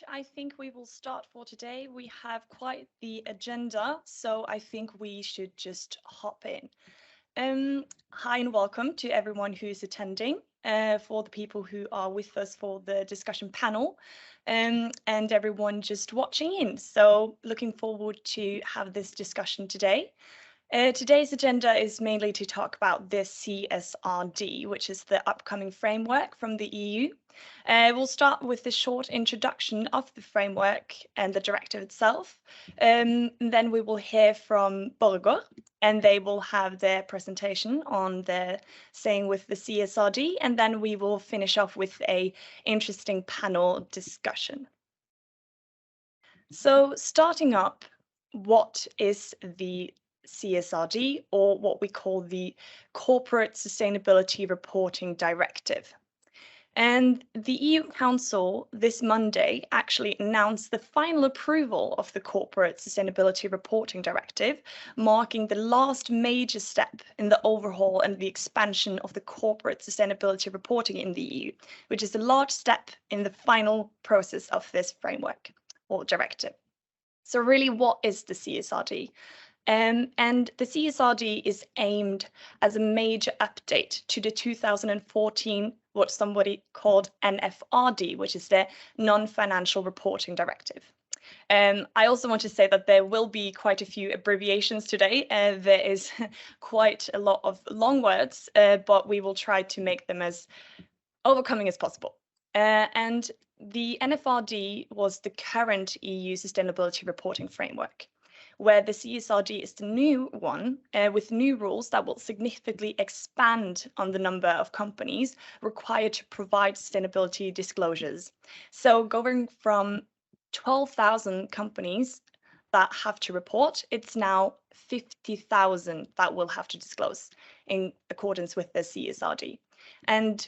I think we will start for today. We have quite the agenda, so I think we should just hop in. Hi and welcome to everyone who's attending, for the people who are with us for the discussion panel, and everyone just watching in. So looking forward to have this discussion today. Today's agenda is mainly to talk about the CSRD, which is the upcoming framework from the EU. We'll start with a short introduction of the framework and the directive itself. Then we will hear from Borger, and they will have their presentation on their saying with the CSRD, and then we will finish off with a interesting panel discussion. So starting up, what is the CSRD, or what we call the Corporate Sustainability Reporting Directive? And the EU Council this Monday actually announced the final approval of the Corporate Sustainability Reporting Directive, marking the last major step in the overhaul and the expansion of the corporate sustainability reporting in the EU, which is a large step in the final process of this framework or directive. So really, what is the CSRD? And the CSRD is aimed as a major update to the 2014, what somebody called NFRD, which is the Non-Financial Reporting Directive. I also want to say that there will be quite a few abbreviations today. There is quite a lot of long words, but we will try to make them as overcoming as possible. And the NFRD was the current EU sustainability reporting framework, where the CSRD is the new one with new rules that will significantly expand on the number of companies required to provide sustainability disclosures. So going from 12,000 companies that have to report, it's now 50,000 that will have to disclose in accordance with the CSRD. And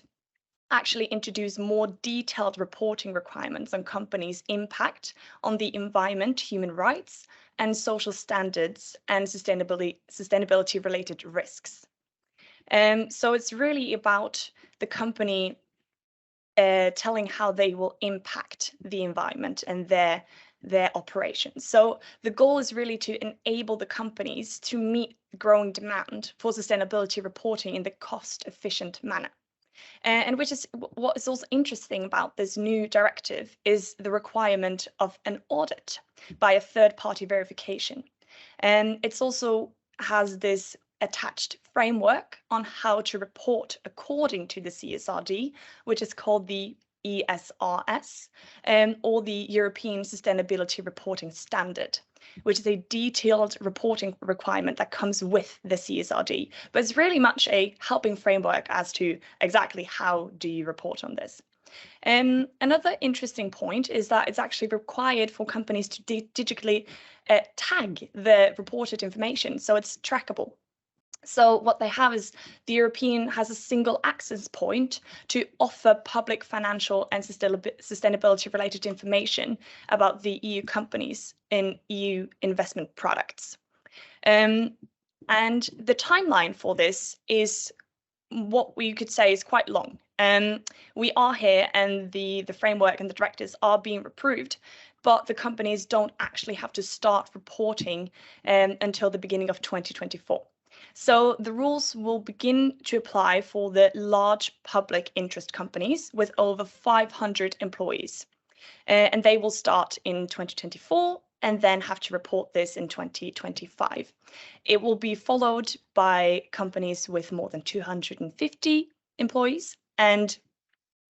actually introduce more detailed reporting requirements on companies' impact on the environment, human rights, and social standards and sustainability related risks. So it's really about the company telling how they will impact the environment and their operations. So the goal is really to enable the companies to meet growing demand for sustainability reporting in the cost-efficient manner. And which is what is also interesting about this new directive is the requirement of an audit by a third-party verification. And it's also has this attached framework on how to report according to the CSRD, which is called the ESRS, or the European Sustainability Reporting Standard, which is a detailed reporting requirement that comes with the CSRD. But it's really much a helping framework as to exactly how do you report on this. Another interesting point is that it's actually required for companies to digitally tag the reported information, so it's trackable. So what they have is the European has a single access point to offer public financial and sustainability related information about the EU companies in EU investment products. And the timeline for this is what we could say is quite long. We are here and the framework and the directives are being approved, but the companies don't actually have to start reporting until the beginning of 2024. So the rules will begin to apply for the large public interest companies with over 500 employees. And they will start in 2024 and then have to report this in 2025. It will be followed by companies with more than 250 employees and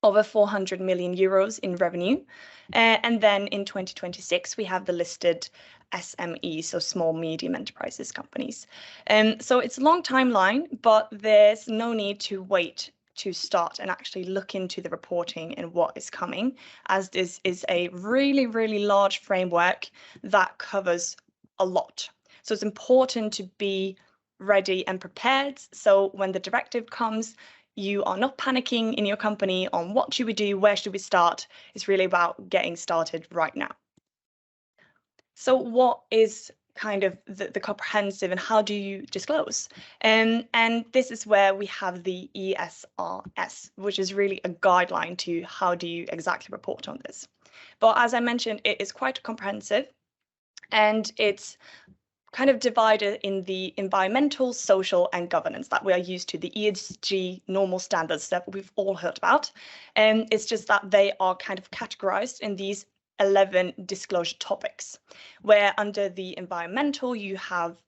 over 400 million euros in revenue. And then in 2026, we have the listed SME, so small, medium enterprises companies. So it's a long timeline, but there's no need to wait to start and actually look into the reporting and what is coming, as this is a really, really large framework that covers a lot. So it's important to be ready and prepared. So when the directive comes, you are not panicking in your company on what should we do, where should we start. It's really about getting started right now. So what is kind of the comprehensive and how do you disclose? And this is where we have the ESRS, which is really a guideline to how do you exactly report on this. But as I mentioned, it is quite comprehensive, and it's kind of divided in the environmental, social, and governance that we are used to, the ESG normal standards that we've all heard about. And it's just that they are kind of categorized in these 11 disclosure topics, where under the environmental, you have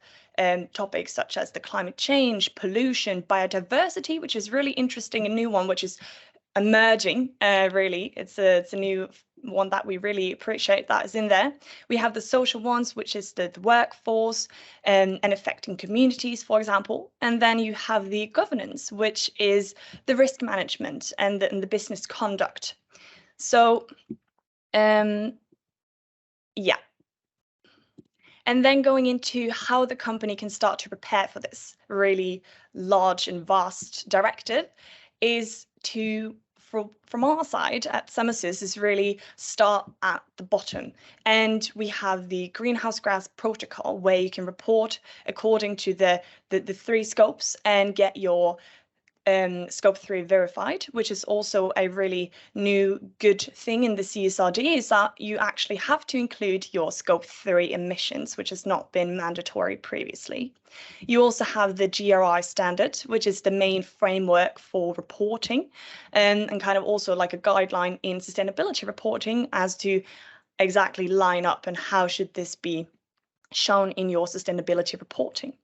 topics such as the climate change, pollution, biodiversity, which is really interesting, a new one, which is emerging, really. It's a new one that we really appreciate that is in there. We have the social ones, which is the workforce and affecting communities, for example. And then you have the governance, which is the risk management and the business conduct. So, yeah. And then going into how the company can start to prepare for this really large and vast directive is to, from our side at CEMAsys, is really start at the bottom. And we have the greenhouse gas protocol where you can report according to the 3 scopes and get your scope 3 verified, which is also a really new good thing in the CSRD, is that you actually have to include your scope 3 emissions, which has not been mandatory previously. You also have the GRI standard, which is the main framework for reporting, and kind of also like a guideline in sustainability reporting as to exactly line up and how should this be shown in your sustainability reporting.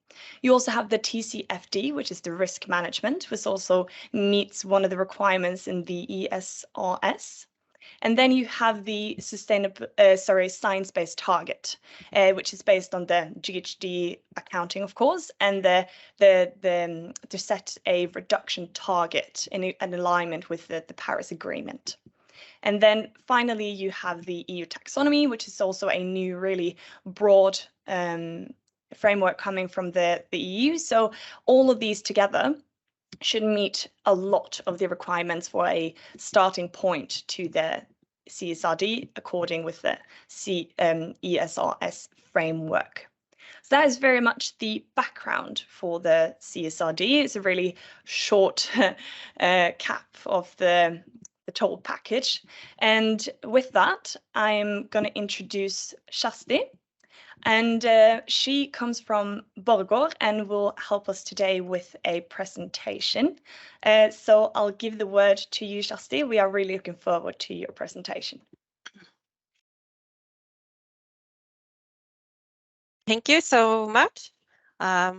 You also have the TCFD, which is the risk management, which also meets one of the requirements in the ESRS. And then you have the science-based target, which is based on the GHG accounting, of course, and to set a reduction target in alignment with the Paris Agreement. And then finally, you have the EU taxonomy, which is also a new, really broad framework coming from the EU. So all of these together should meet a lot of the requirements for a starting point to the CSRD, according with the ESRS framework. So that is very much the background for the CSRD. It's a really short cap of the total package. And with that, I'm going to introduce Kjersti. And she comes from Borregaard and will help us today with a presentation. So I'll give the word to you, Kjersti. We are really looking forward to your presentation. Thank you so much. I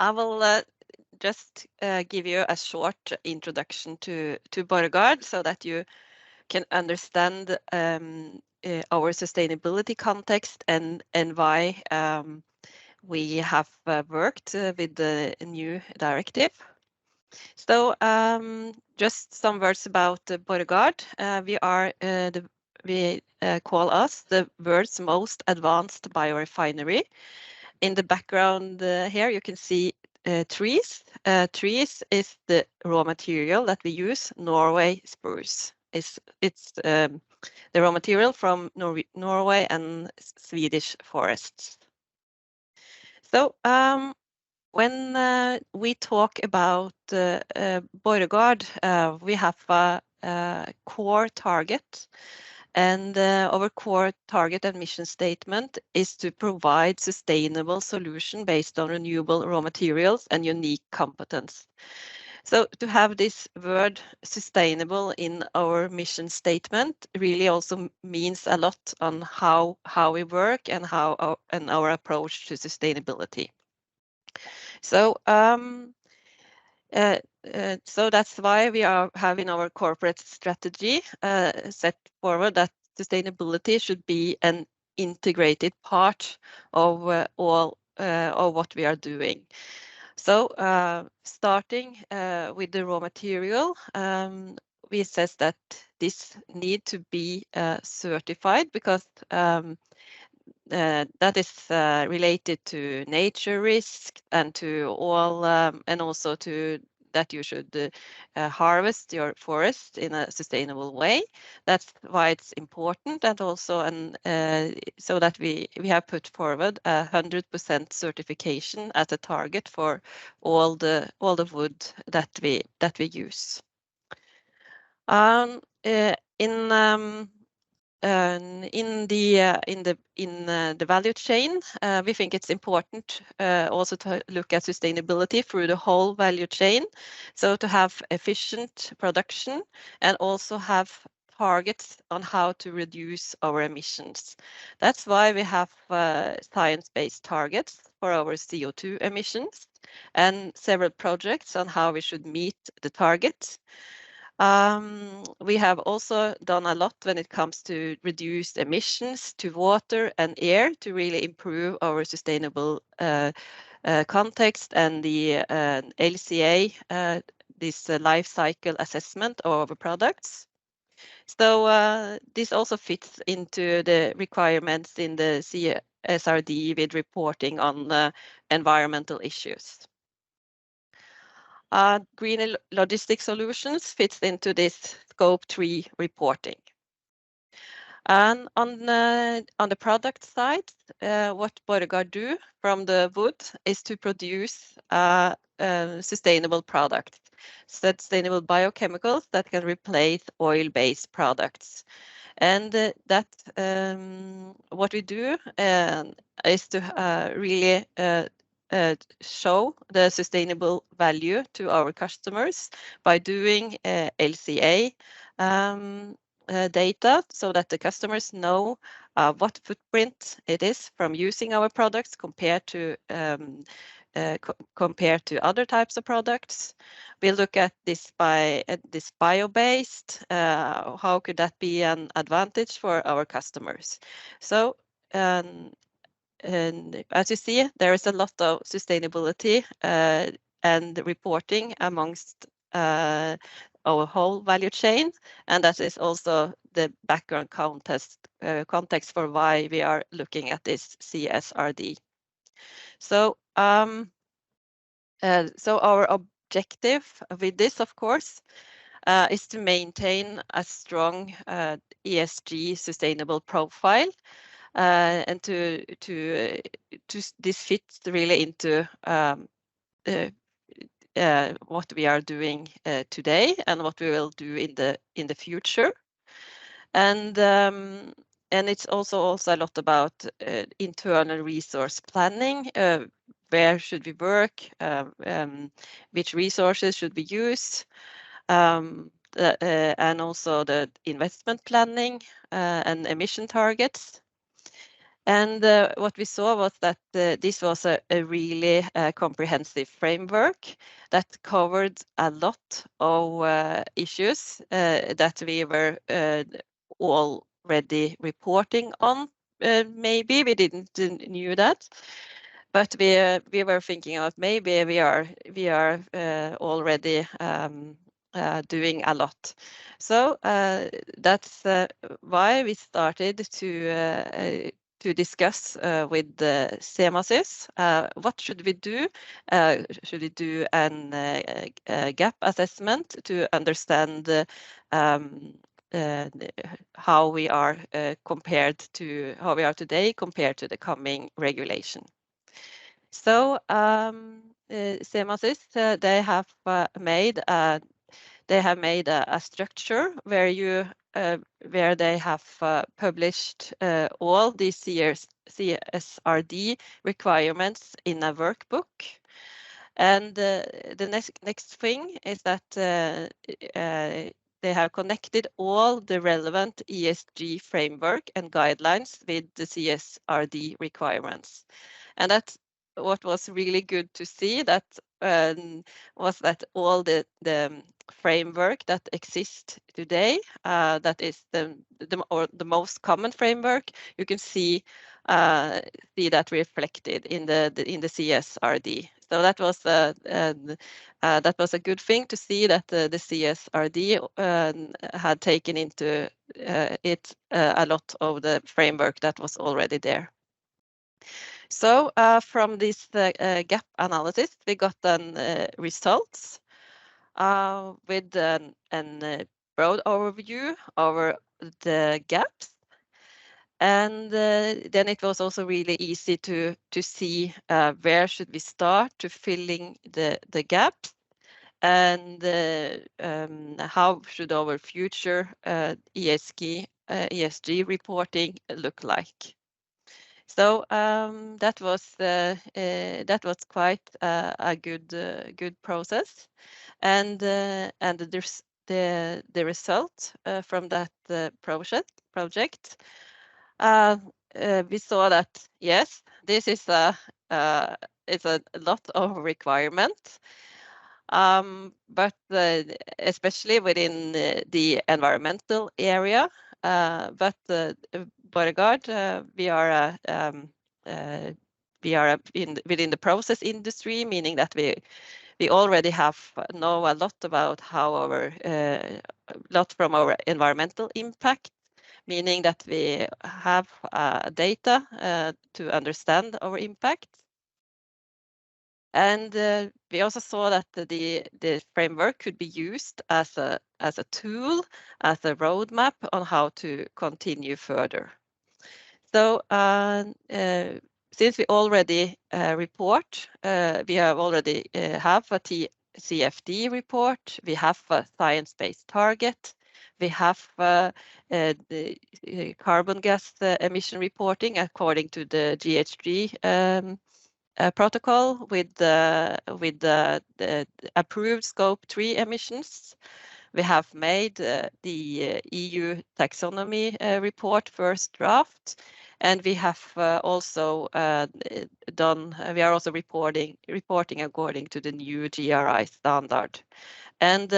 will just give you a short introduction to Borregaard so that you can understand our sustainability context and why we have worked with the new directive. So just some words about Borregaard. We call us the world's most advanced biorefinery. In the background here, you can see trees. Trees is the raw material that we use. Norway spruce. It's the raw material from Norway and Swedish forests. So when we talk about Borregaard, we have a core target. And our core target and mission statement is to provide sustainable solution based on renewable raw materials and unique competence. So to have this word sustainable in our mission statement really also means a lot on how we work and our approach to sustainability. So so that's why we are having our corporate strategy set forward that sustainability should be an integrated part of all of what we are doing. So starting with the raw material, we says that this need to be certified because that is related to nature risk and to all and also to that you should harvest your forest in a sustainable way. That's why it's important, and also so that we have put forward 100% certification as a target for all the wood that we use. In in the value chain, we think it's important also to look at sustainability through the whole value chain. So to have efficient production and also have targets on how to reduce our emissions. That's why we have science-based targets for our CO2 emissions and several projects on how we should meet the targets. We have also done a lot when it comes to reduced emissions to water and air to really improve our sustainable context and the LCA, this life cycle assessment of our products. So this also fits into the requirements in the CSRD with reporting on environmental issues. Green logistic solutions fits into this Scope 3 reporting. And on the product side, what Borregaard do from the wood is to produce sustainable products, sustainable biochemicals that can replace oil-based products. And what we do is to really show the sustainable value to our customers by doing LCA data so that the customers know what footprint it is from using our products compared to other types of products. We look at this this bio-based, how could that be an advantage for our customers? So and as you see, there is a lot of sustainability and reporting amongst our whole value chain, and that is also the background context for why we are looking at this CSRD. So, so our objective with this, of course, is to maintain a strong ESG sustainable profile. And this fits really into what we are doing today and what we will do in the future. And it's also a lot about internal resource planning. Where should we work? Which resources should we use? And also the investment planning and emission targets. And what we saw was that this was a really comprehensive framework that covered a lot of issues that we were already reporting on. Maybe we didn't knew that, but we were thinking of maybe we are already doing a lot. So that's why we started to discuss with the CEMAsys. What should we do? Should we do a gap assessment to understand how we are how we are today compared to the coming regulation? So CEMAsys, they have made a structure where they have published all these CSRD requirements in a workbook. And the next thing is that they have connected all the relevant ESG framework and guidelines with the CSRD requirements. And that's what was really good to see, that was that all the framework that exists today, that is the most common framework, you can see that reflected in the CSRD. So that was a good thing to see that the CSRD had taken into it a lot of the framework that was already there. So from this gap analysis, we got results with a broad overview over the gaps. And then it was also really easy to see where should we start to filling the gaps, and how should our future ESG ESG reporting look like. So that was quite a good process, and the result from that project, we saw that yes, this is it's a lot of requirement, but especially within the environmental area. But Borregaard, we are within the process industry, meaning that we already know a lot about how our lot from our environmental impact, meaning that we have data to understand our impact. And we also saw that the framework could be used as a tool, as a roadmap on how to continue further. So since we already report, we have already have a TCFD report, we have a science-based target, we have the carbon gas emission reporting according to the GHG protocol with the approved scope 3 emissions. We have made the EU taxonomy report first draft, and we have also we are also reporting according to the new GRI standard. And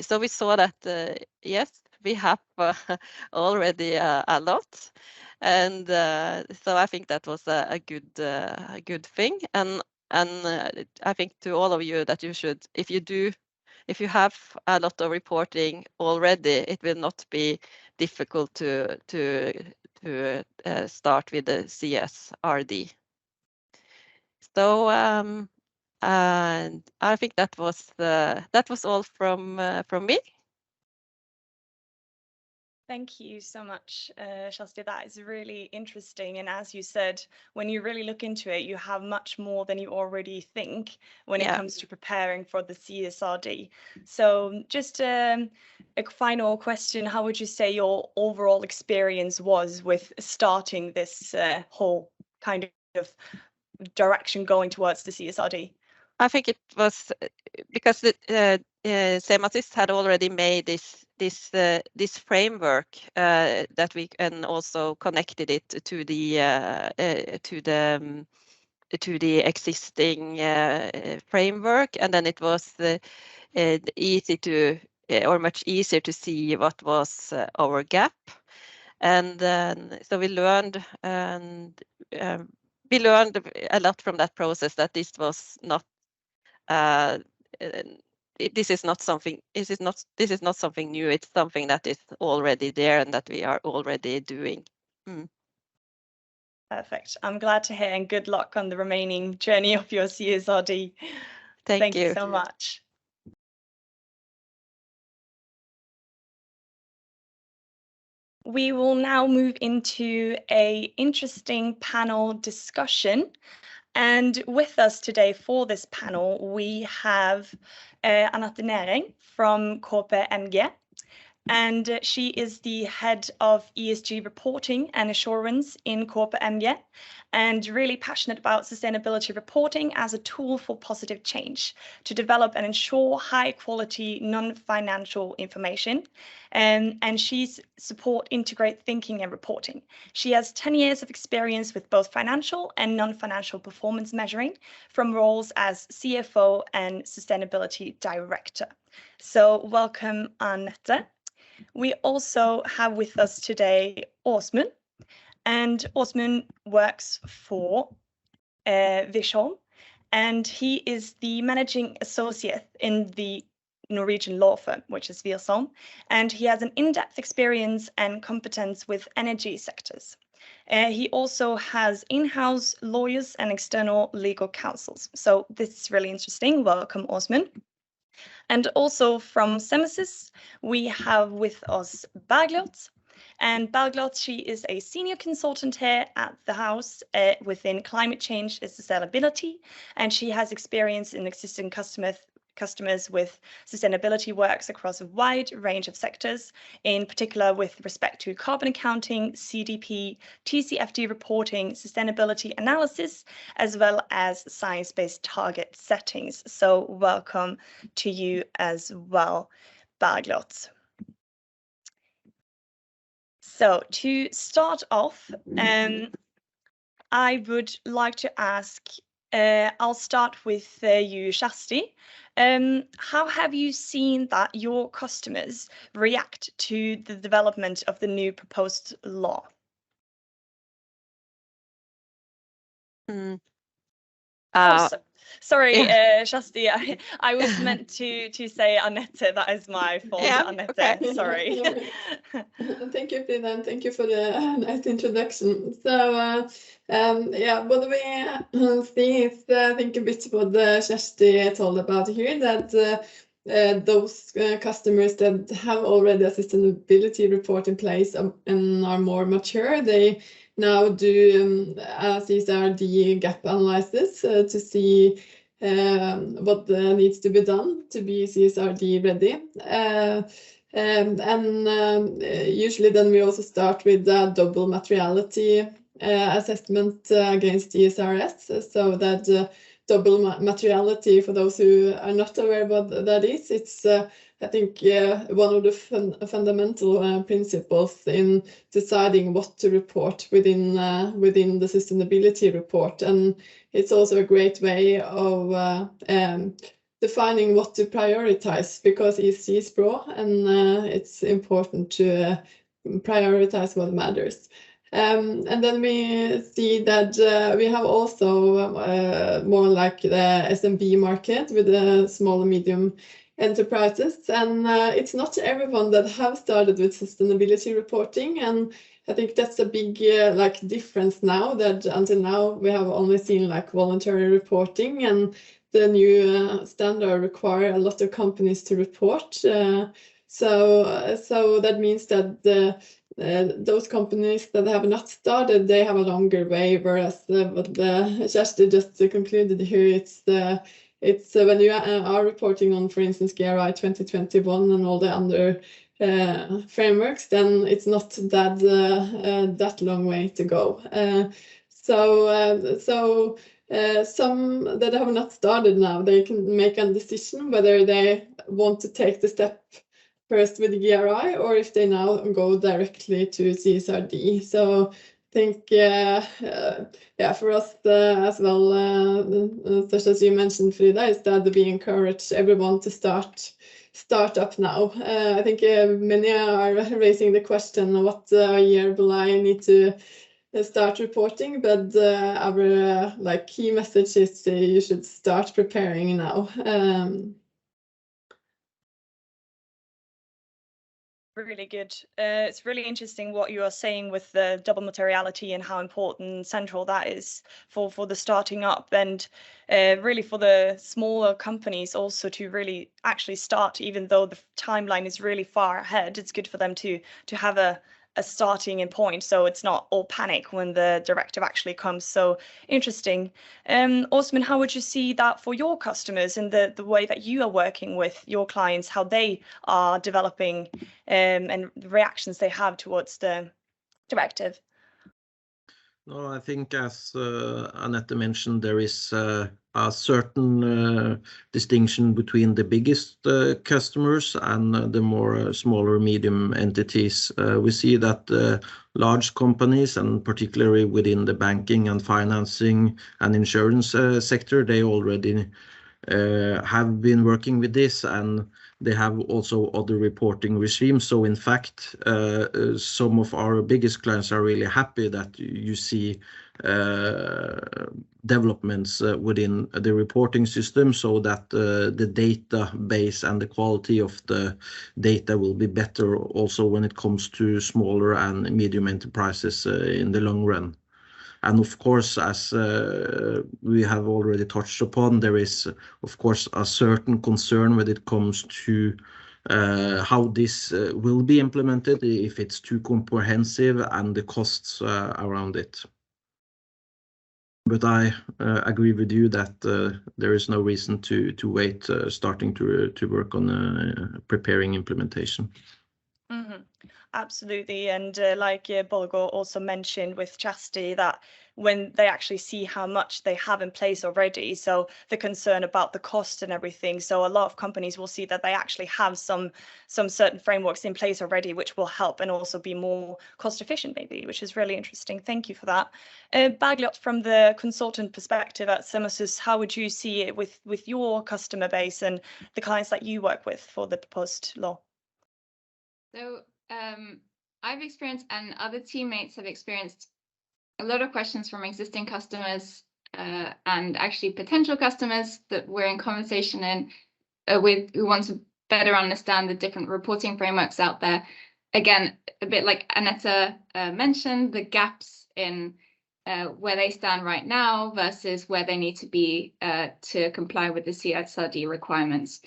so we saw that yes, we have already a lot, and so I think that was a good thing. And I think to all of you that you should, if you have a lot of reporting already, it will not be difficult to start with the CSRD. So and I think that was all from me. Thank you so much, Shasti. That is really interesting. And as you said, when you really look into it, you have much more than you already think when it comes to preparing for the CSRD. So just a final question, how would you say your overall experience was with starting this whole kind of direction going towards the CSRD? I think it was because CEMAsys had already made this framework that we and also connected it to the existing framework, and then it was easy to or much easier to see what was our gap, and so we learned a lot from that process that this was not. This is not something new. It's something that is already there and that we are already doing. Perfect. I'm glad to hear, and good luck on the remaining journey of your CSRD. Thank you so much. We will now move into an interesting panel discussion. And with us today for this panel, we have Anette Nering from Corporate MG. And she is the head of ESG reporting and assurance in Corporate MG, and really passionate about sustainability reporting as a tool for positive change to develop and ensure high quality non-financial information. And she's support integrate thinking and reporting. She has 10 years of experience with both financial and non-financial performance measuring from roles as CFO and sustainability director. So welcome, Anette. We also have with us today Åsmund, and Åsmund works for Wiersholm, and he is the managing associate in the Norwegian law firm, which is Wiersholm, and he has an in-depth experience and competence with energy sectors. He also has in-house lawyers and external legal counsels. So this is really interesting. Welcome, Åsmund. And also from CEMAsys, we have with us Bergljot. And Bergljot, she is a senior consultant here at the house within climate change and sustainability. And she has experience in assisting customers customers with sustainability works across a wide range of sectors, in particular with respect to carbon accounting, CDP, TCFD reporting, sustainability analysis, as well as science-based target settings. So welcome to you as well, Bergljot. So to start off, I would like to ask, I'll start with you, Kjersti. How have you seen that your customers react to the development of the new proposed law? Sorry, yeah. Kjersti, I was meant to say Annette. That is my fault, Yeah, Annette. okay. Sorry. Thank you, Frida, and thank you for the nice introduction. So, yeah, what we see is, I think, a bit what Kjersti told about here, that those customers that have already a sustainability report in place and are more mature, they now do a CSRD gap analysis to see what needs to be done to be CSRD ready. Usually then we also start with a double materiality assessment against ESRS, so that double materiality, for those who are not aware what that is, it's I think one of the fundamental principles in deciding what to report within the sustainability report, and it's also a great way of defining what to prioritize, because ESG is broad and it's important to prioritize what matters. And then we see that we have also more like the SMB market with the small and medium enterprises, and it's not everyone that have started with sustainability reporting, and I think that's a big like difference now, that until now we have only seen like voluntary reporting, and the new standard require a lot of companies to report. So that means that those companies that have not started, they have a longer way, whereas what Kjersti just concluded here, it's when you are reporting on, for instance, GRI 2021 and all the other frameworks, then it's not that long way to go. Some that have not started now, they can make a decision whether they want to take the step first with the GRI or if they now go directly to CSRD. So I think, yeah, for us as well, such as you mentioned, Frida, is that we encourage everyone to start up now. I think many are raising the question, what year will I need to start reporting? But our like key message is you should start preparing now. Really good. It's really interesting what you are saying with the double materiality and how important central that is for the starting up, and really for the smaller companies also to really actually start, even though the timeline is really far ahead. It's good for them to have a starting point, so it's not all panic when the directive actually comes. So interesting. Osman, how would you see that for your customers and the way that you are working with your clients, how they are developing and the reactions they have towards the directive? No, I think as Annette mentioned, there is a certain distinction between the biggest customers and the more smaller medium entities. We see that large companies, and particularly within the banking and financing and insurance sector, they already have been working with this, and they have also other reporting regimes. So in fact, some of our biggest clients are really happy that you see developments within the reporting system, so that the database and the quality of the data will be better also when it comes to smaller and medium enterprises in the long run. And of course, as we have already touched upon, there is, of course, a certain concern when it comes to how this will be implemented, if it's too comprehensive, and the costs around it. But I agree with you that there is no reason to wait starting to work on preparing implementation. Mm-hmm. Absolutely. And like Bolgo also mentioned with Chastity, that when they actually see how much they have in place already, so the concern about the cost and everything, so a lot of companies will see that they actually have some certain frameworks in place already, which will help and also be more cost efficient maybe, which is really interesting. Thank you for that. Baglot, from the consultant perspective at CEMAsys, how would you see it with your customer base and the clients that you work with for the proposed law? So I've experienced, and other teammates have experienced, a lot of questions from existing customers and actually potential customers that we're in conversation with, who want to better understand the different reporting frameworks out there. Again, a bit like Annette mentioned, the gaps in where they stand right now versus where they need to be to comply with the CSRD requirements.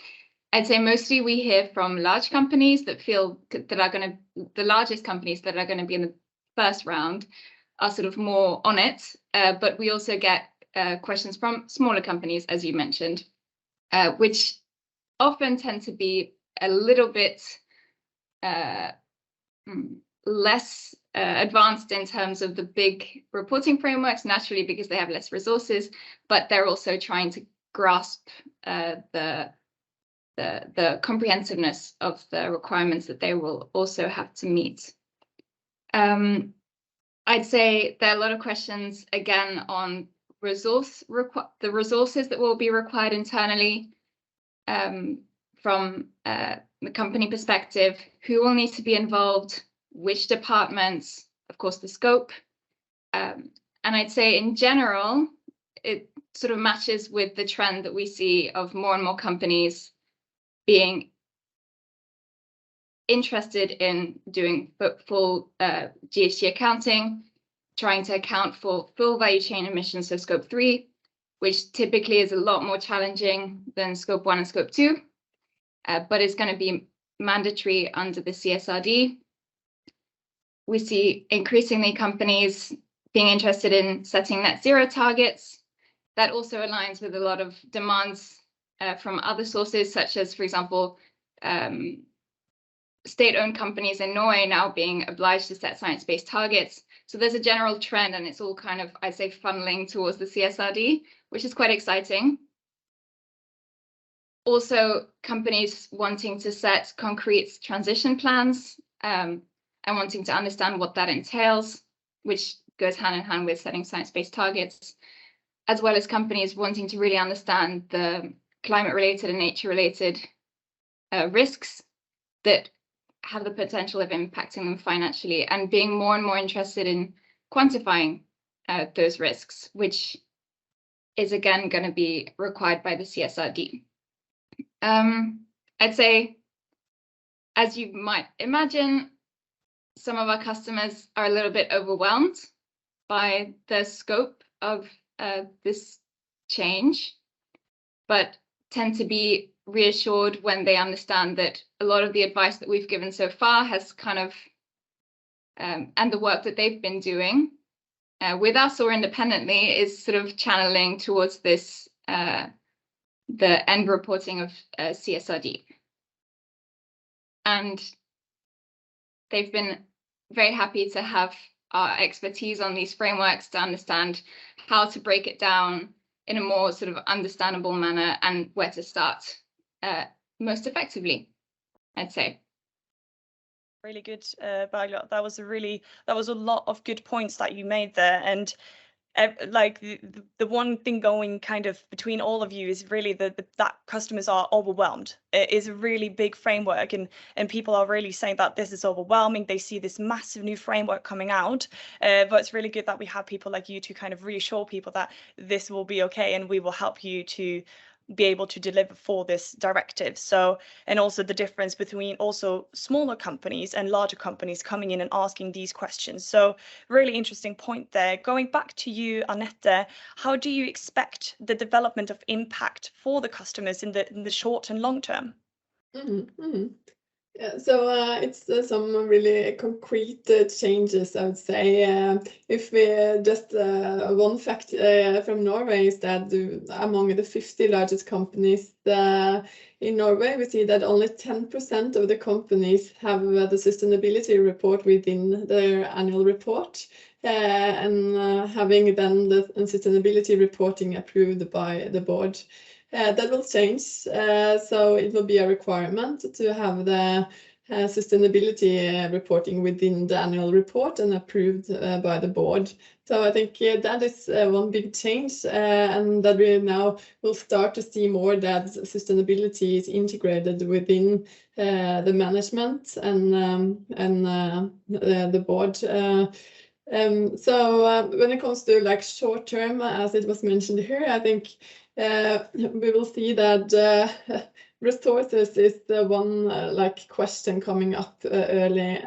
I'd say mostly we hear from large companies that feel that are going to, the largest companies that are going to be in the first round are sort of more on it. But we also get questions from smaller companies, as you mentioned, which often tend to be a little bit less advanced in terms of the big reporting frameworks, naturally because they have less resources, but they're also trying to grasp the comprehensiveness of the requirements that they will also have to meet. I'd say there are a lot of questions again on the resources that will be required internally from the company perspective, who will need to be involved, which departments, of course, the scope. And I'd say in general, it sort of matches with the trend that we see of more and more companies being interested in doing full GHG accounting, trying to account for full value chain emissions, so scope 3, which typically is a lot more challenging than scope 1 and scope 2, but it's going to be mandatory under the CSRD. We see increasingly companies being interested in setting net zero targets. That also aligns with a lot of demands from other sources, such as, for example, state-owned companies in Norway now being obliged to set science-based targets. So there's a general trend, and it's all kind of, I'd say, funneling towards the CSRD, which is quite exciting. Also, companies wanting to set concrete transition plans and wanting to understand what that entails, which goes hand in hand with setting science-based targets, as well as companies wanting to really understand the climate-related and nature-related risks that have the potential of impacting them financially, and being more and more interested in quantifying those risks, which is again going to be required by the CSRD. I'd say, as you might imagine, some of our customers are a little bit overwhelmed by the scope of this change, but tend to be reassured when they understand that a lot of the advice that we've given so far has kind of, and the work that they've been doing with us or independently, is sort of channeling towards this, the end reporting of CSRD. And they've been very happy to have our expertise on these frameworks to understand how to break it down in a more sort of understandable manner and where to start most effectively, I'd say. Really good, Baglot. That was a lot of good points that you made there. And like the one thing going kind of between all of you is really that customers are overwhelmed. It is a really big framework, and people are really saying that this is overwhelming. They see this massive new framework coming out, but it's really good that we have people like you to kind of reassure people that this will be okay, and we will help you to be able to deliver for this directive. So, and also the difference between also smaller companies and larger companies coming in and asking these questions. So really interesting point there. Going back to you, Annette, how do you expect the development of impact for the customers in the short and long term? Yeah, so it's some really concrete changes, I would say. If we just one fact from Norway is that among the 50 largest companies in Norway, we see that only 10% of the companies have the sustainability report within their annual report, and having then the sustainability reporting approved by the board. That will change, so it will be a requirement to have the sustainability reporting within the annual report and approved by the board. So I think that is one big change, and that we now will start to see more that sustainability is integrated within the management and the board. So when it comes to like short term, as it was mentioned here, I think we will see that resources is the one like question coming up early.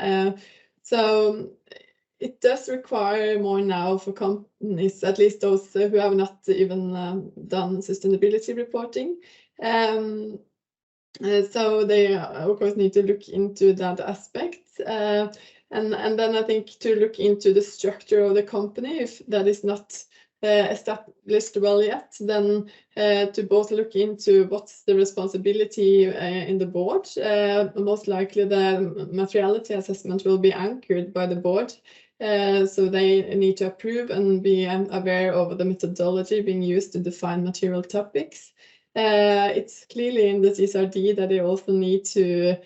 So it does require more now for companies, at least those who have not even done sustainability reporting. So they of course need to look into that aspect. And then I think to look into the structure of the company, if that is not established well yet, then to both look into what's the responsibility in the board. Most likely the materiality assessment will be anchored by the board. So they need to approve and be aware of the methodology being used to define material topics. It's clearly in the CSRD that they also need to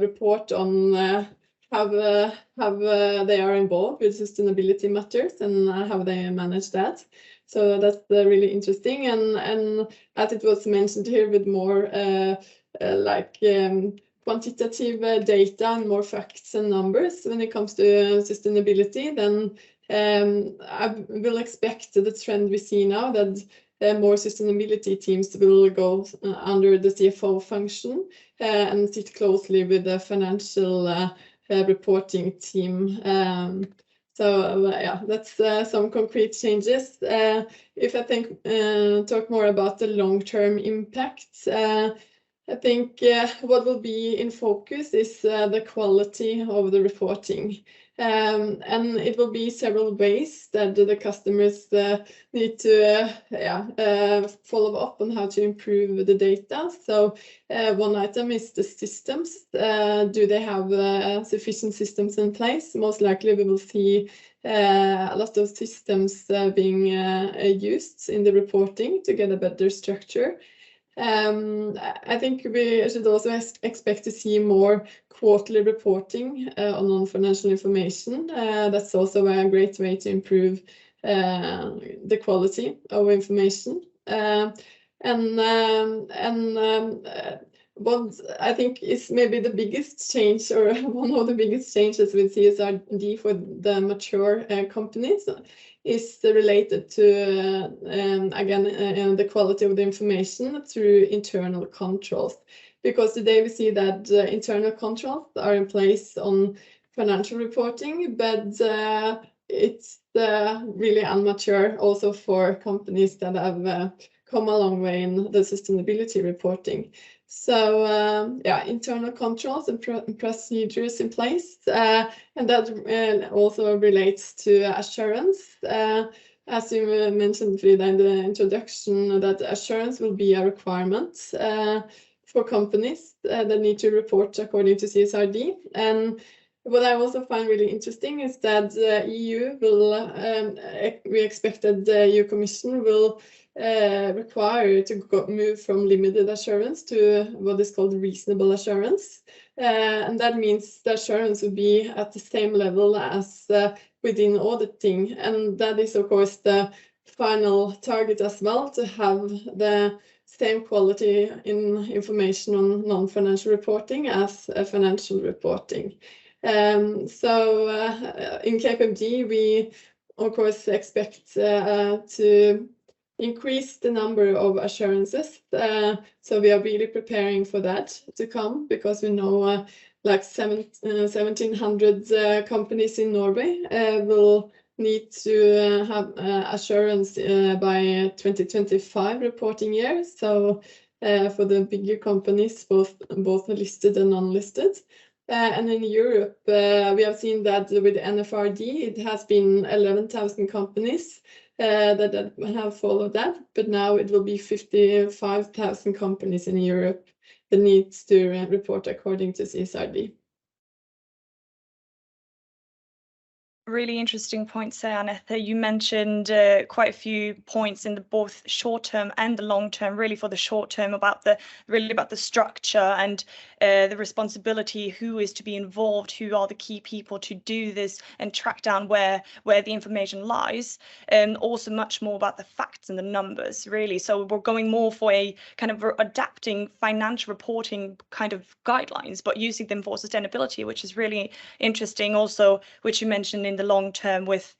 report on how they are involved with sustainability matters and how they manage that. So that's really interesting. And as it was mentioned here, with more quantitative data and more facts and numbers when it comes to sustainability, then I will expect the trend we see now, that more sustainability teams will go under the CFO function and sit closely with the financial reporting team. Yeah, that's some concrete changes. If I think talk more about the long-term impact, I think what will be in focus is the quality of the reporting. And it will be several ways that the customers need to follow up on how to improve the data. So one item is the systems. Do they have sufficient systems in place? Most likely we will see a lot of systems being used in the reporting to get a better structure. I think we should also expect to see more quarterly reporting on non-financial information. That's also a great way to improve the quality of information. What I think is maybe the biggest change, or one of the biggest changes with CSRD for the mature companies, is related to, again, the quality of the information through internal controls. Because today we see that internal controls are in place on financial reporting, but it's really immature also for companies that have come a long way in the sustainability reporting. So yeah, internal controls and procedures in place, and that also relates to assurance. As you mentioned, Frida, in the introduction, that assurance will be a requirement for companies that need to report according to CSRD. And what I also find really interesting is that the EU will, we expect that the EU Commission will require to move from limited assurance to what is called reasonable assurance. And that means the assurance will be at the same level as within auditing. And that is, of course, the final target as well, to have the same quality in information on non-financial reporting as financial reporting. So in KPMG, we, of course, expect to increase the number of assurances. So we are really preparing for that to come, because we know like 1,700 companies in Norway will need to have assurance by 2025 reporting year. So for the bigger companies, both listed and unlisted. And in Europe, we have seen that with the NFRD, it has been 11,000 companies that have followed that, but now it will be 55,000 companies in Europe that needs to report according to CSRD. Really interesting points there, Anette. You mentioned quite a few points in the both short term and the long term. Really, for the short term, about the structure and the responsibility, who is to be involved, who are the key people to do this and track down where the information lies, and also much more about the facts and the numbers. Really, so we're going more for a kind of adapting financial reporting kind of guidelines, but using them for sustainability, which is really interesting. Also, which you mentioned in the long term with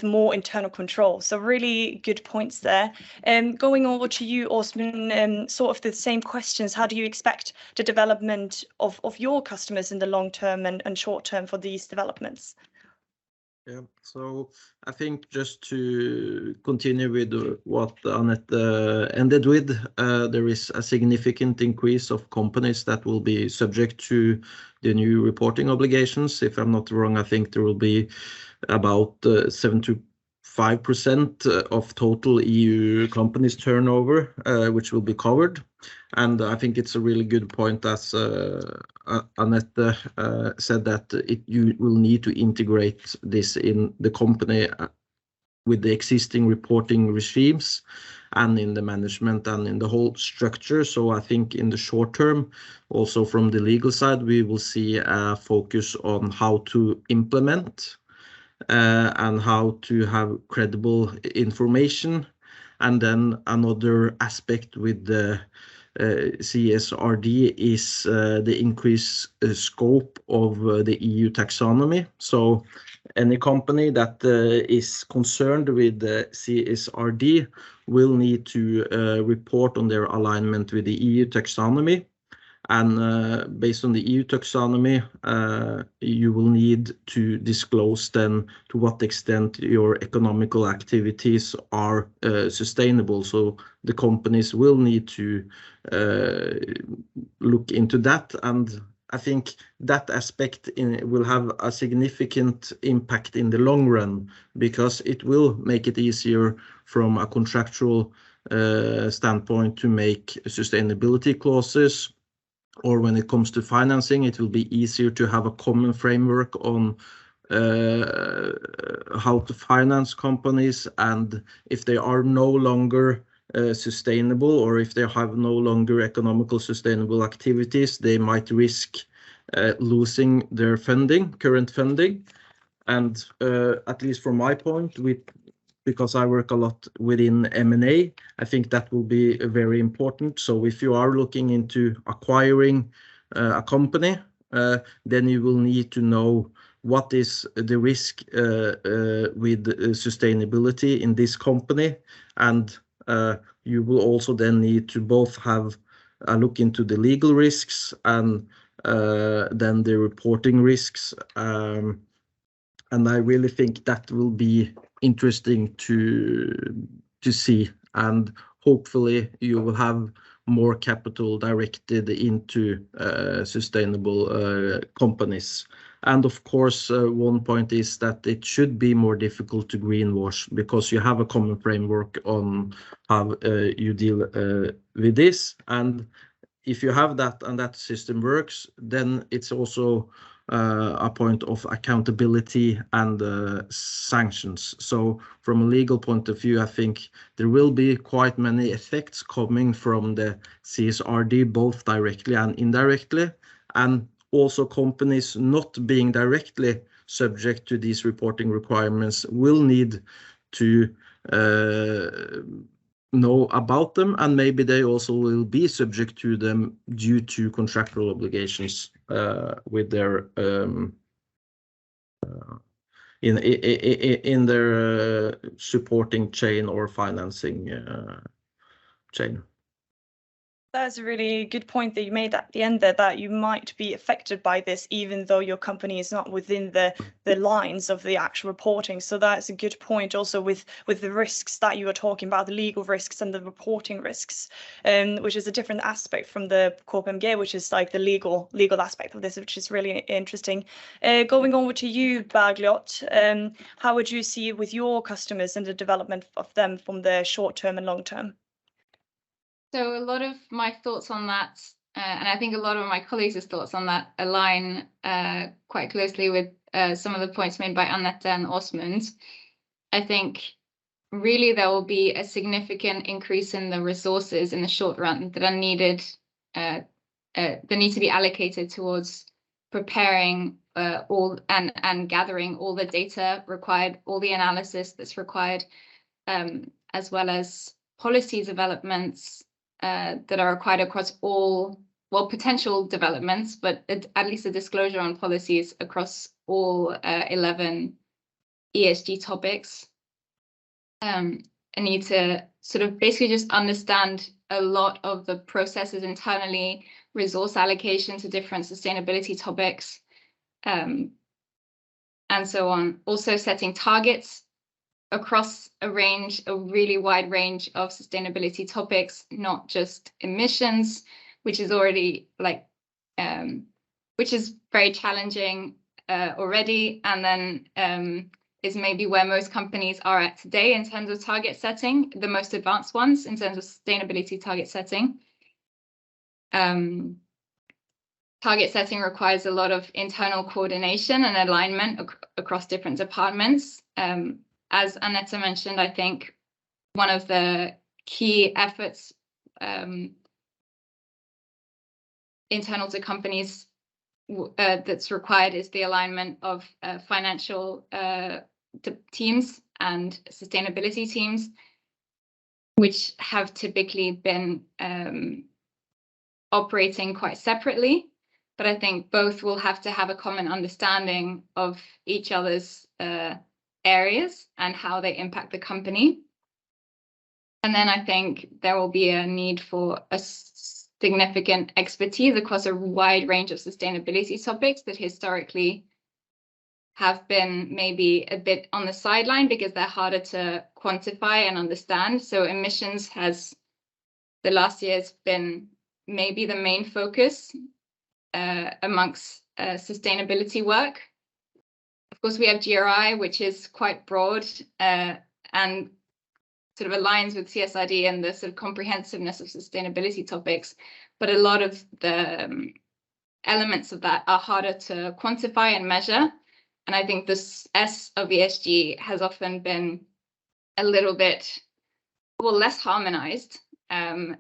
more internal control. So really good points there. Going over to you, Åsmund, sort of the same questions. How do you expect the development of your customers in the long term and short term for these developments? Yeah, so I think just to continue with what Anette ended with, there is a significant increase of companies that will be subject to the new reporting obligations. If I'm not wrong, I think there will be about 75% of total EU companies turnover, which will be covered. And I think it's a really good point, as Anette said, that you will need to integrate this in the company with the existing reporting regimes and in the management and in the whole structure. So I think in the short term, also from the legal side, we will see a focus on how to implement and how to have credible information. And then another aspect with the CSRD is the increased scope of the EU taxonomy. So any company that is concerned with the CSRD will need to report on their alignment with the EU taxonomy. And based on the EU taxonomy, you will need to disclose then to what extent your economical activities are sustainable. So the companies will need to look into that. And I think that aspect will have a significant impact in the long run, because it will make it easier from a contractual standpoint to make sustainability clauses. Or when it comes to financing, it will be easier to have a common framework on how to finance companies, and if they are no longer sustainable, or if they have no longer economical sustainable activities, they might risk losing their current funding. And at least from my point, because I work a lot within M&A, I think that will be very important. So if you are looking into acquiring a company, then you will need to know what is the risk with sustainability in this company. And you will also then need to both have a look into the legal risks and then the reporting risks. And I really think that will be interesting to see, and hopefully you will have more capital directed into sustainable companies. And of course, one point is that it should be more difficult to greenwash, because you have a common framework on how you deal with this. And if you have that and that system works, then it's also a point of accountability and sanctions. So from a legal point of view, I think there will be quite many effects coming from the CSRD, both directly and indirectly. And also companies not being directly subject to these reporting requirements will need to know about them, and maybe they also will be subject to them due to contractual obligations with their in their supporting chain or financing chain. That's a really good point that you made at the end there, that you might be affected by this even though your company is not within the lines of the actual reporting. So that's a good point also with the risks that you were talking about, the legal risks and the reporting risks, which is a different aspect from the KPMG, which is like the legal aspect of this, which is really interesting. Going over to you, Bergljot, how would you see with your customers and the development of them from the short term and long term? So a lot of my thoughts on that, and I think a lot of my colleagues' thoughts on that align quite closely with some of the points made by Annette and Åsmund. I think really there will be a significant increase in the resources in the short run that are needed, that need to be allocated towards preparing all and gathering all the data required, all the analysis that's required, as well as policy developments that are required across all, well, potential developments, but at least a disclosure on policies across all 11 ESG topics. I need to sort of basically just understand a lot of the processes internally, resource allocation to different sustainability topics, and so on. Also setting targets across a really wide range of sustainability topics, not just emissions, which is already which is very challenging already, and then is maybe where most companies are at today in terms of target setting, the most advanced ones in terms of sustainability target setting. Target setting requires a lot of internal coordination and alignment across different departments. As Annette mentioned, I think one of the key efforts internal to companies that's required is the alignment of financial teams and sustainability teams, which have typically been operating quite separately. But I think both will have to have a common understanding of each other's areas and how they impact the company. And then I think there will be a need for a significant expertise across a wide range of sustainability topics that historically have been maybe a bit on the sideline because they're harder to quantify and understand. So emissions has the last year's been maybe the main focus amongst sustainability work. Of course, we have GRI, which is quite broad and sort of aligns with CSRD and the sort of comprehensiveness of sustainability topics. But a lot of the elements of that are harder to quantify and measure. And I think this S of ESG has often been a little bit, well, less harmonized and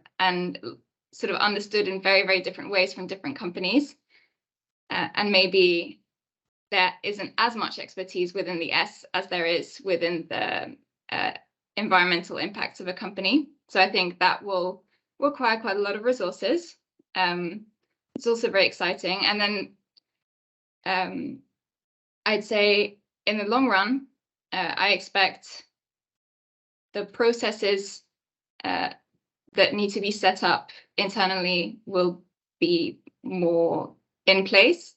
sort of understood in very, very different ways from different companies. And maybe there isn't as much expertise within the S as there is within the environmental impacts of a company. So I think that will require quite a lot of resources. It's also very exciting. And then I'd say in the long run, I expect the processes that need to be set up internally will be more in place,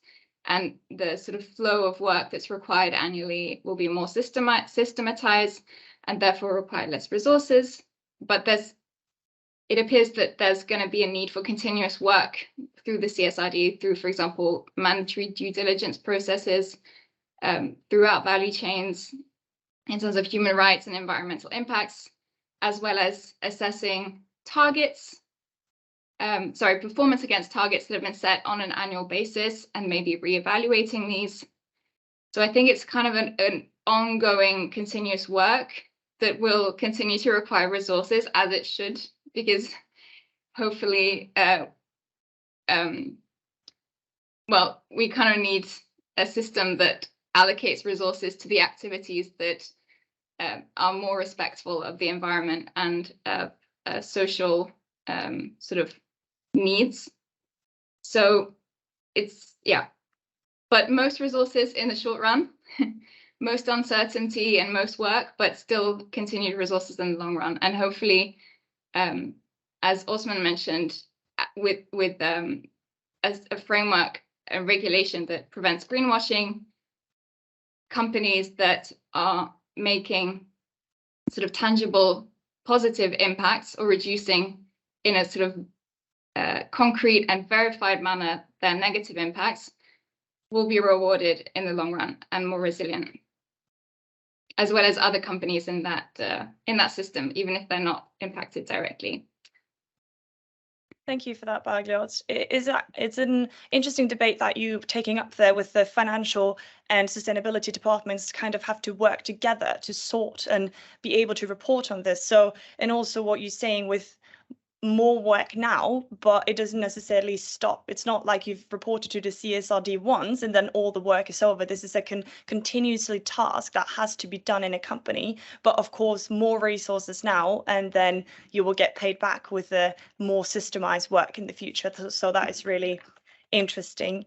and the sort of flow of work that's required annually will be more systematized and therefore require less resources. But it appears that there's going to be a need for continuous work through the CSRD, through, for example, mandatory due diligence processes throughout value chains in terms of human rights and environmental impacts, as well as assessing performance against targets that have been set on an annual basis and maybe reevaluating these. So I think it's kind of an ongoing continuous work that will continue to require resources, as it should, because hopefully, we kind of need a system that allocates resources to the activities that are more respectful of the environment and social sort of needs. So it's, but most resources in the short run, most uncertainty and most work, but still continued resources in the long run. And hopefully, as Åsmund mentioned, with as a framework and regulation that prevents greenwashing, companies that are making sort of tangible positive impacts or reducing in a sort of concrete and verified manner their negative impacts will be rewarded in the long run and more resilient, as well as other companies in that system, even if they're not impacted directly. Thank you for that, Bergljot. It's an interesting debate that you're taking up there with the financial and sustainability departments kind of have to work together to sort and be able to report on this. So, and also what you're saying with more work now, but it doesn't necessarily stop. It's not like you've reported to the CSRD once and then all the work is over. This is a continuously task that has to be done in a company, but of course more resources now, and then you will get paid back with the more systemized work in the future. So that is really interesting.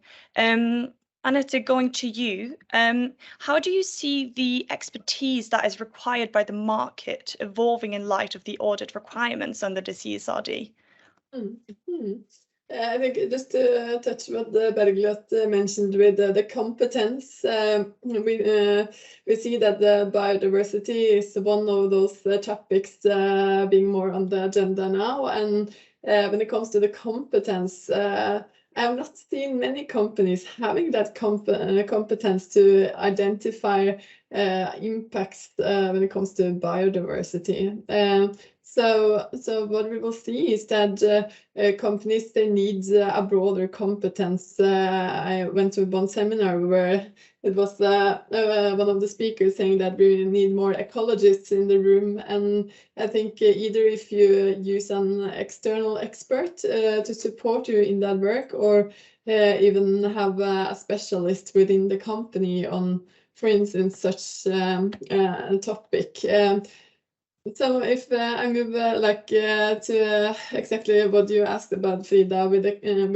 Annette, going to you, how do you see the expertise that is required by the market evolving in light of the audit requirements under the CSRD? I think just to touch what Bergljot mentioned with the competence, we see that the biodiversity is one of those topics being more on the agenda now. And when it comes to the competence, I have not seen many companies having that competence to identify impacts when it comes to biodiversity. So what we will see is that companies, they need a broader competence. I went to one seminar where it was one of the speakers saying that we need more ecologists in the room. And I think either if you use an external expert to support you in that work, or even have a specialist within the company on, for instance, such a topic. So if I move to exactly what you asked about, Frida, with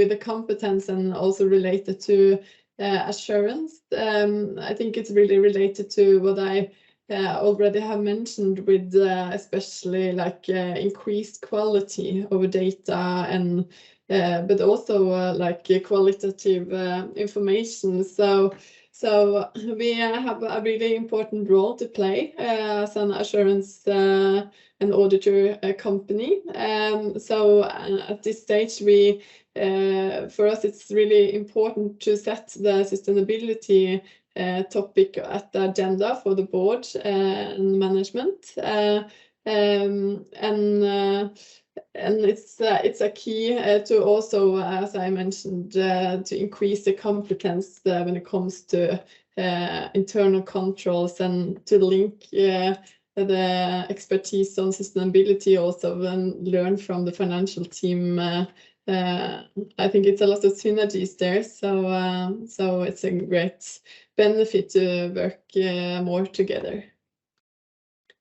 the competence and also related to assurance, I think it's really related to what I already have mentioned with especially increased quality of data and but also qualitative information. So we have a really important role to play as an assurance and auditor company. So at this stage, for us, it's really important to set the sustainability topic at the agenda for the board and management. And it's a key to also, as I mentioned, to increase the competence when it comes to internal controls and to link the expertise on sustainability also and learn from the financial team. I think it's a lot of synergies there. So it's a great benefit to work more together.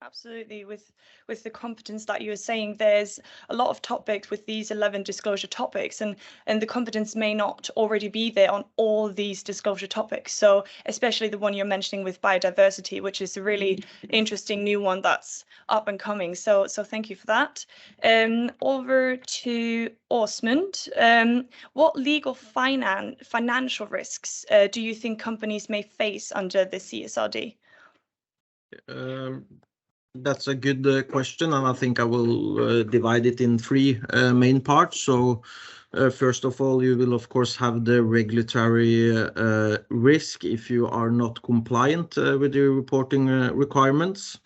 Absolutely. With the competence that you were saying, there's a lot of topics with these 11 disclosure topics, and the competence may not already be there on all these disclosure topics. So especially the one you're mentioning with biodiversity, which is a really interesting new one that's up and coming. So thank you for that. Over to Åsmund. What legal financial risks do you think companies may face under the CSRD? That's a good question, and I think I will divide it in three main parts. So first of all, you will of course have the regulatory risk if you are not compliant with the reporting requirements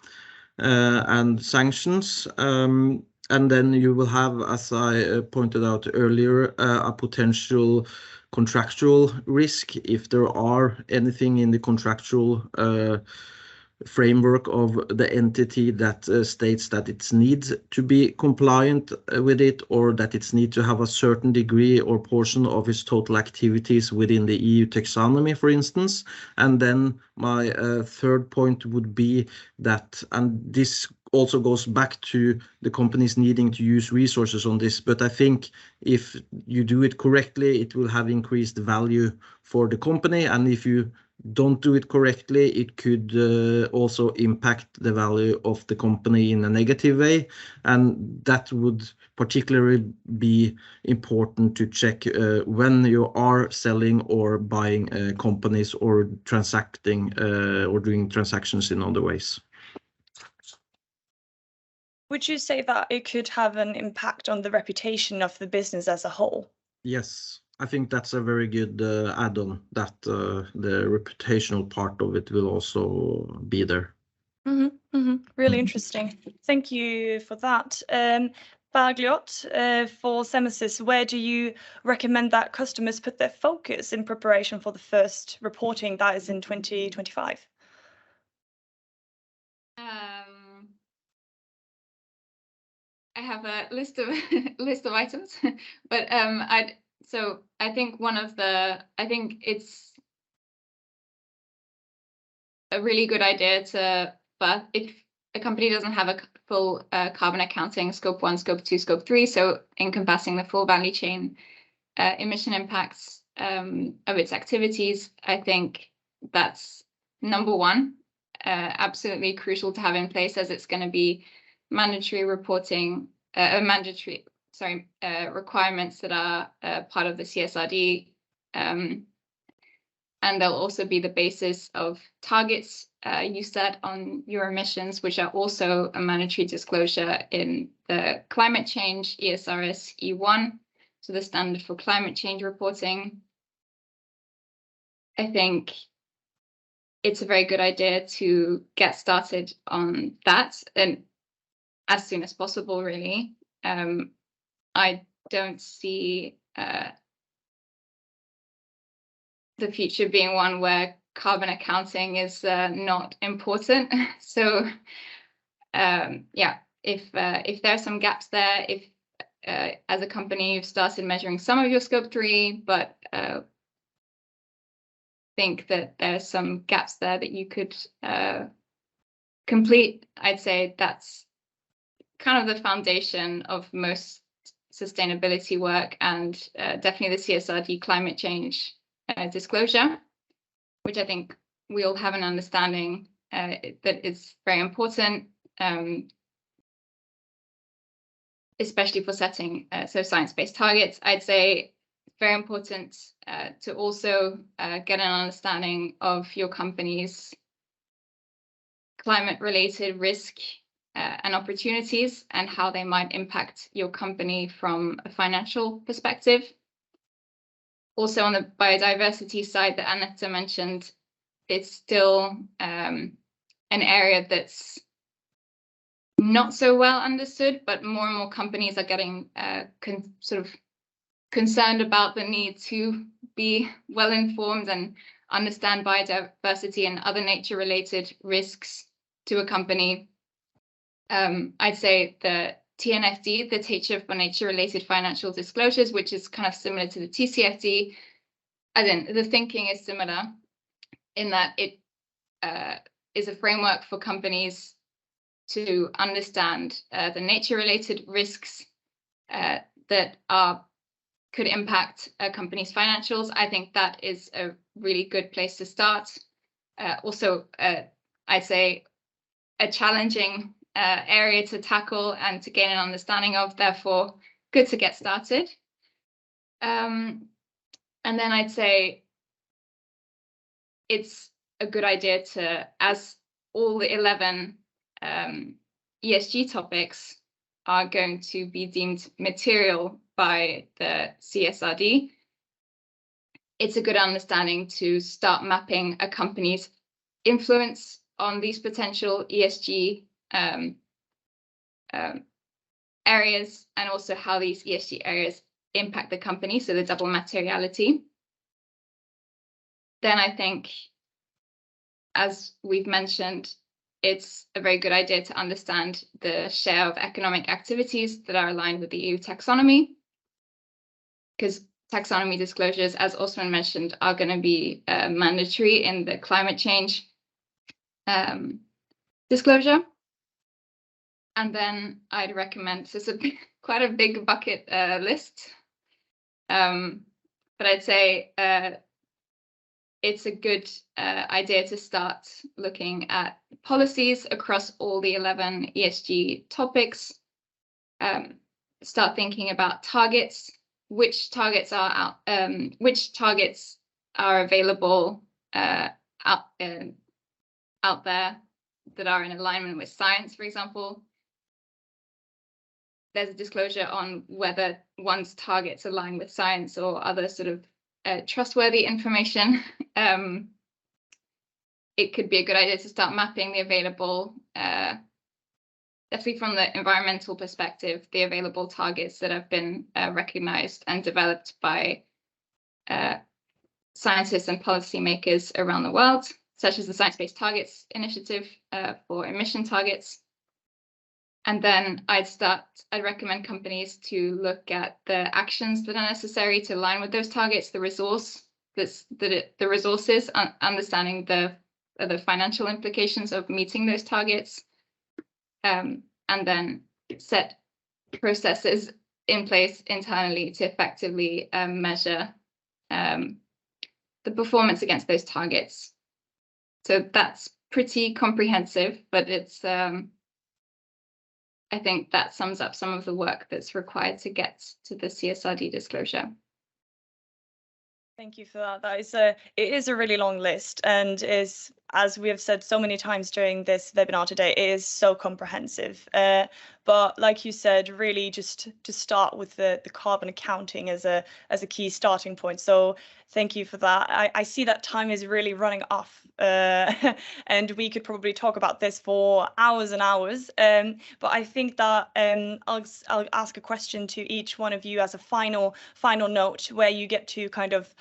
and sanctions. And then you will have, as I pointed out earlier, a potential contractual risk if there are anything in the contractual framework of the entity that states that it needs to be compliant with it, or that it needs to have a certain degree or portion of its total activities within the EU taxonomy, for instance. And then my third point would be that, and this also goes back to the companies needing to use resources on this, but I think if you do it correctly, it will have increased value for the company. And if you don't do it correctly, it could also impact the value of the company in a negative way, and that would particularly be important to check when you are selling or buying companies or transacting or doing transactions in other ways. Would you say that it could have an impact on the reputation of the business as a whole? Yes, I think that's a very good add-on, that the reputational part of it will also be there. Really interesting. Thank you for that. Bergljot, for CEMAsys, where do you recommend that customers put their focus in preparation for the first reporting that is in 2025? I have a list of items, but I think it's a really good idea but if a company doesn't have a full carbon accounting, scope 1, scope 2, scope 3, so encompassing the full value chain emission impacts of its activities, I think that's number one, absolutely crucial to have in place, as it's going to be mandatory reporting, requirements that are part of the CSRD, and they'll also be the basis of targets you set on your emissions, which are also a mandatory disclosure in the climate change ESRS E1, so the standard for climate change reporting. I think it's a very good idea to get started on that, and as soon as possible, really. I don't see the future being one where carbon accounting is not important. So yeah, if there are some gaps there, if as a company you've started measuring some of your scope 3, but think that there's some gaps there that you could complete, I'd say that's kind of the foundation of most sustainability work, and definitely the CSRD climate change disclosure, which I think we all have an understanding that is very important, especially for setting science-based targets. I'd say it's very important to also get an understanding of your company's climate-related risk and opportunities, and how they might impact your company from a financial perspective. Also, on the biodiversity side that Annette mentioned, it's still an area that's not so well understood, but more and more companies are getting sort of concerned about the need to be well informed and understand biodiversity and other nature-related risks to a company. I'd say the TNFD, the Teacher for Nature-Related Financial Disclosures, which is kind of similar to the TCFD, as in the thinking is similar in that it is a framework for companies to understand the nature-related risks that could impact a company's financials. I think that is a really good place to start. Also, I'd say a challenging area to tackle and to gain an understanding of, therefore good to get started. And then I'd say it's a good idea to, as all the 11 ESG topics are going to be deemed material by the CSRD, it's a good understanding to start mapping a company's influence on these potential ESG areas, and also how these ESG areas impact the company, so the double materiality. Then I think, as we've mentioned, it's a very good idea to understand the share of economic activities that are aligned with the EU taxonomy, because taxonomy disclosures, as Osman mentioned, are going to be mandatory in the climate change disclosure. And then I'd recommend, so it's quite a big bucket list, but I'd say it's a good idea to start looking at policies across all the 11 ESG topics. Start thinking about targets, which targets are available out there that are in alignment with science, for example. There's a disclosure on whether one's targets align with science or other sort of trustworthy information. It could be a good idea to start mapping the available, definitely from the environmental perspective, the available targets that have been recognized and developed by scientists and policymakers around the world, such as the Science Based Targets Initiative for emission targets. And then I'd recommend companies to look at the actions that are necessary to align with those targets, the resources, understanding the financial implications of meeting those targets, and then set processes in place internally to effectively measure the performance against those targets. So that's pretty comprehensive, but it's I think that sums up some of the work that's required to get to the CSRD disclosure. Thank you for that. It is a really long list, and is, as we have said so many times during this webinar today, it is so comprehensive. But like you said, really just to start with the carbon accounting as a key starting point. So thank you for that. I see that time is really running off, and we could probably talk about this for hours and hours. But I think that I'll ask a question to each one of you as a final note, where you get to kind of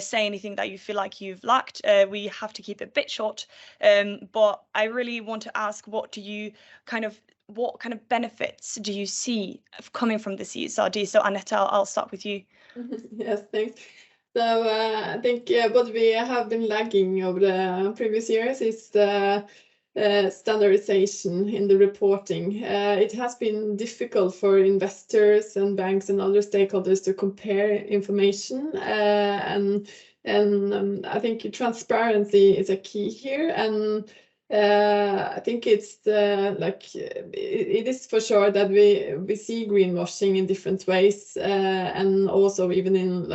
say anything that you feel like you've lacked. We have to keep it a bit short, but I really want to ask, what kind of benefits do you see coming from the CSRD? So Annette, I'll start with you. Yes, thanks. So I think what we have been lagging over the previous years is the standardization in the reporting. It has been difficult for investors and banks and other stakeholders to compare information, and I think transparency is a key here. And I think it's it is for sure that we see greenwashing in different ways, and also even in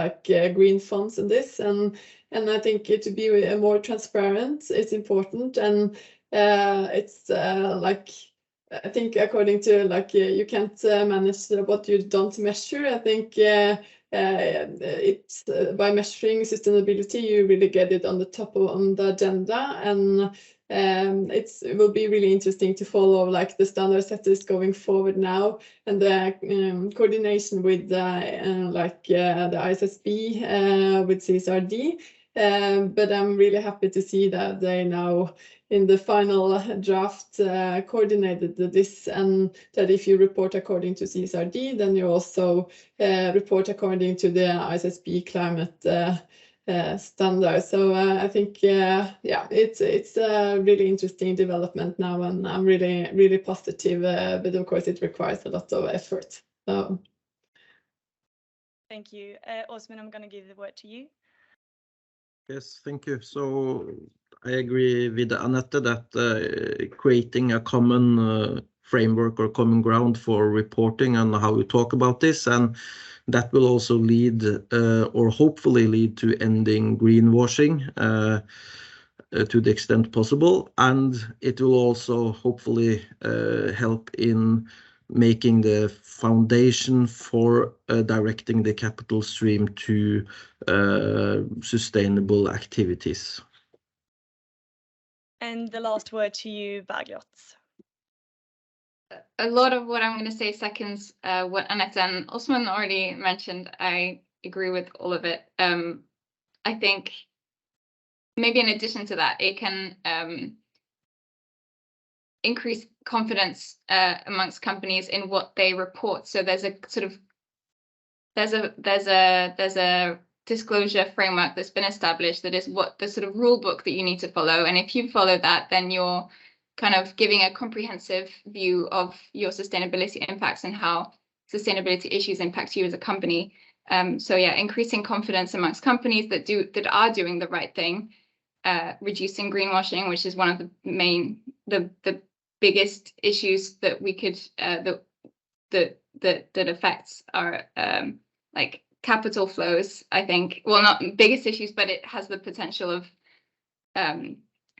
green funds and this, and I think to be more transparent is important. And it's I think according to you can't manage what you don't measure. I think it's by measuring sustainability you really get it on the agenda, and it will be really interesting to follow the standard setters going forward now, and the coordination with the ISSB with CSRD. But I'm really happy to see that they now in the final draft coordinated this, and that if you report according to CSRD, then you also report according to the ISSB climate standard. So I think it's a really interesting development now, and I'm really positive, but of course it requires a lot of effort. So. Thank you. Åsmund, I'm going to give the word to you. Yes, thank you. So I agree with Annette that creating a common framework or common ground for reporting and how we talk about this, and that will also lead or hopefully lead to ending greenwashing to the extent possible, and it will also hopefully help in making the foundation for directing the capital stream to sustainable activities. And the last word to you, Bergljot. A lot of what I'm going to say seconds what Annette and Åsmund already mentioned. I agree with all of it. I think maybe in addition to that, it can increase confidence amongst companies in what they report. So there's a disclosure framework that's been established that is what the sort of rule book that you need to follow. And if you follow that, then you're kind of giving a comprehensive view of your sustainability impacts and how sustainability issues impact you as a company. So yeah, increasing confidence amongst companies that are doing the right thing, reducing greenwashing, which is one of the biggest issues that we could that affects our like capital flows. I think, well, not biggest issues, but it has the potential of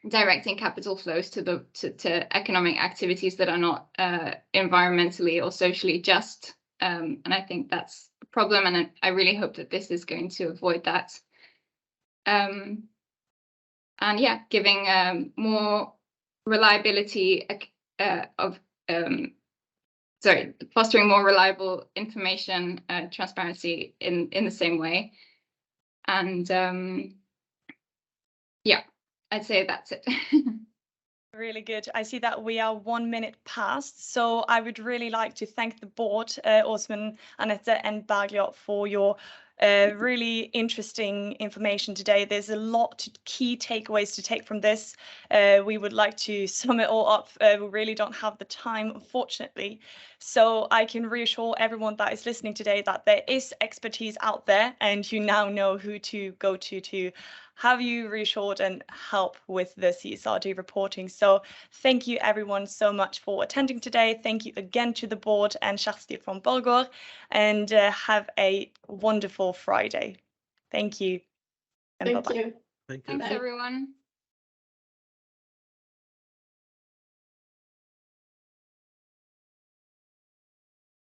directing capital flows to economic activities that are not environmentally or socially just. And I think that's a problem, and I really hope that this is going to avoid that. And yeah, giving more reliability fostering more reliable information, transparency in the same way. And yeah, I'd say that's it. Really good. I see that we are 1 minute past, so I would really like to thank the board, Osman, Annette, and Bergljot, for your really interesting information today. There's a lot of key takeaways to take from this. We would like to sum it all up. We really don't have the time, unfortunately. So I can reassure everyone that is listening today that there is expertise out there, and you now know who to go to have you reassured and help with the CSRD reporting. So thank you everyone so much for attending today. Thank you again to the board and Kjersti from Borregaard, and have a wonderful Friday. Thank you. And Thank bye-bye. you. Thank you. Thanks, everyone.